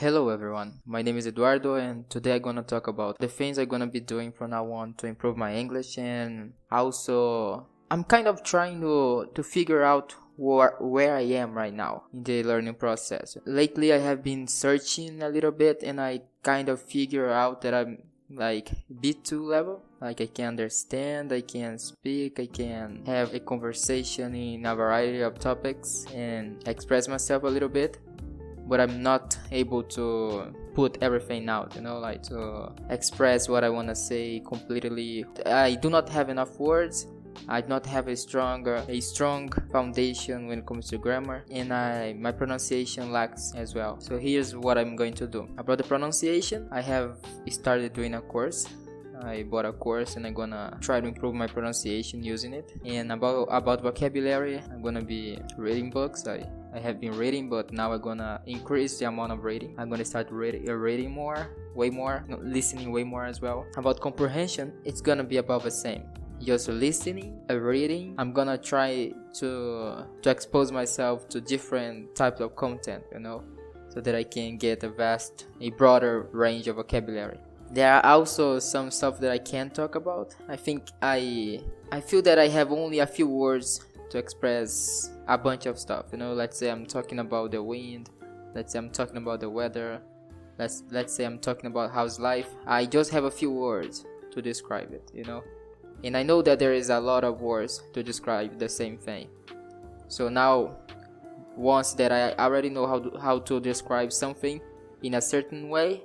Hello everyone, my name is Eduardo and today I'm gonna talk about the things I'm gonna be doing from now on to improve my English, and also I'm kind of trying to figure out where I am right now in the learning process. Lately I have been searching a little bit and I kind of figure out that I'm like B2 level. Like I can understand, I can speak, I can have a conversation in a variety of topics and express myself a little bit, but I'm not able to put everything out, like to express what I want to say completely. I do not have enough words. I do not have a strong foundation when it comes to grammar, and my pronunciation lacks as well. So here's what I'm going to do. About the pronunciation, I have started doing a course. I bought a course and I'm gonna try to improve my pronunciation using it. And about vocabulary, I'm gonna be reading books. I have been reading, but now I'm gonna increase the amount of reading. I'm gonna start reading more, way more, listening way more as well. About comprehension, it's gonna be about the same. Just listening, reading. I'm gonna try to expose myself to different types of content, so that I can get a broader range of vocabulary. There are also some stuff that I can't talk about. I think I feel that I have only a few words to express a bunch of stuff. Let's say I'm talking about the wind. Let's say I'm talking about the weather. Let's say I'm talking about how's life. I just have a few words to describe it, And I know that there is a lot of words to describe the same thing. So now, once that I already know how to describe something in a certain way,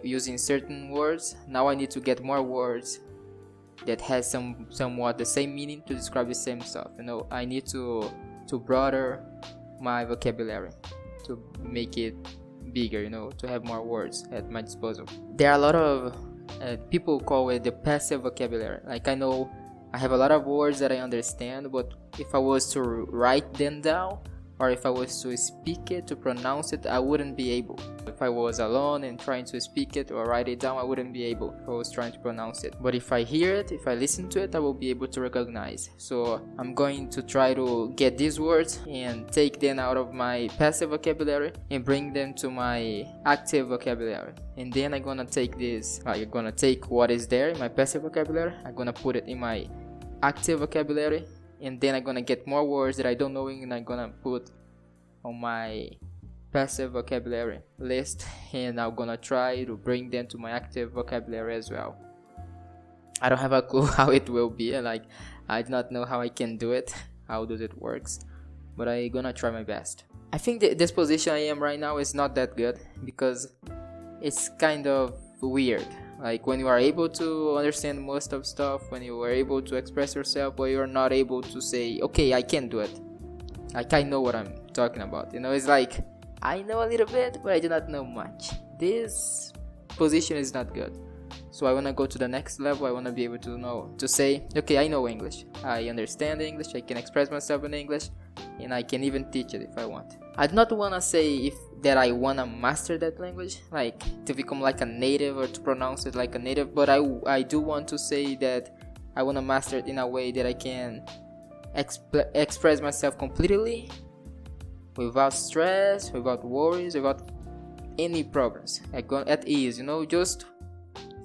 using certain words, now I need to get more words that has somewhat the same meaning to describe the same stuff. I need to broaden my vocabulary to make it bigger, to have more words at my disposal. There are a lot of people call it the passive vocabulary. Like I know I have a lot of words that I understand, but if I was to write them down, or if I was to speak it, to pronounce it, I wouldn't be able. If I was alone and trying to speak it or write it down, I wouldn't be able if I was trying to pronounce it. But if I hear it, if I listen to it, I will be able to recognize. So I'm going to try to get these words and take them out of my passive vocabulary and bring them to my active vocabulary. And then I'm gonna take what is there in my passive vocabulary, I'm gonna put it in my active vocabulary, and then I'm gonna get more words that I don't know and I'm gonna put on my passive vocabulary list, and I'm gonna try to bring them to my active vocabulary as well. I don't have a clue how it will be, I do not know how I can do it, how does it works, but I'm gonna try my best. I think this position I am right now is not that good because it's kind of weird. Like when you are able to understand most of stuff, when you are able to express yourself, but you're not able to say, okay, I can do it. Like I know what I'm talking about. It's like I know a little bit, but I do not know much. This position is not good. So I want to go to the next level. I want to be able to say, okay, I know English. I understand English. I can express myself in English, and I can even teach it if I want. I do not want to say that I want to master that language, like to become like a native or to pronounce it like a native, but I do want to say that I want to master it in a way that I can express myself completely without stress, without worries, without any problems. I go at ease, just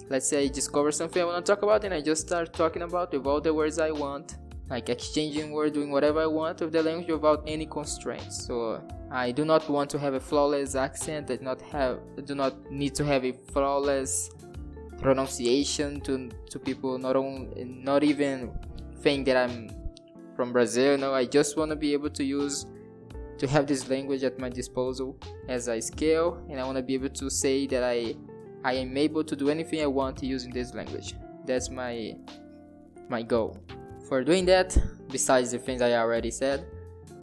let's say I discover something I want to talk about and I just start talking about with all the words I want, like exchanging words, doing whatever I want with the language without any constraints. So I do not want to have a flawless accent. I do not need to have a flawless pronunciation to people not even think that I'm from Brazil. I just want to be able to have this language at my disposal as a skill, and I want to be able to say that I am able to do anything I want using this language. That's my goal. For doing that, besides the things I already said,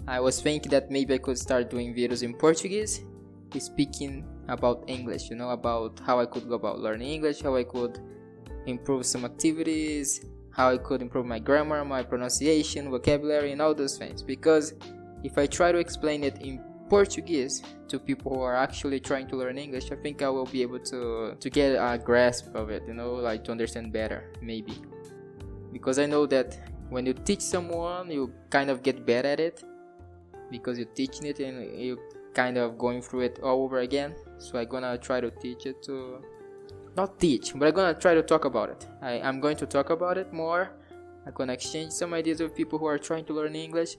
I was thinking that maybe I could start doing videos in Portuguese, speaking about English, about how I could go about learning English, how I could improve some activities, how I could improve my grammar, my pronunciation, vocabulary, and all those things. Because if I try to explain it in Portuguese to people who are actually trying to learn English, I think I will be able to get a grasp of it, to understand better, maybe. Because I know that when you teach someone, you kind of get better at it because you're teaching it and you kind of going through it all over again. So I'm gonna try to teach it to, not teach, but I'm gonna try to talk about it. I'm going to talk about it more. I'm gonna exchange some ideas with people who are trying to learn English,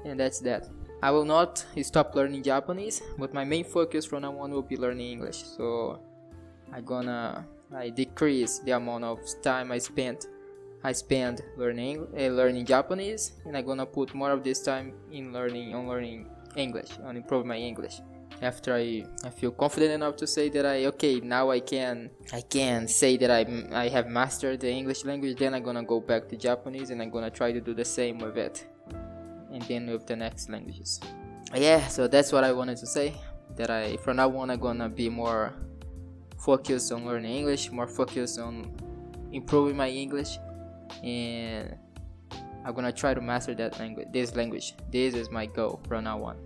and that's that. I will not stop learning Japanese, but my main focus from now on will be learning English. So I'm gonna decrease the amount of time I spend learning Japanese, and I'm gonna put more of this time in learning English, on improving my English. After I feel confident enough to say that now I can say that I have mastered the English language, then I'm gonna go back to Japanese and I'm gonna try to do the same with it, and then with the next languages. Yeah, so that's what I wanted to say. That from now on I'm gonna be more focused on learning English, more focused on improving my English, and I'm gonna try to master this language. This is my goal from now on.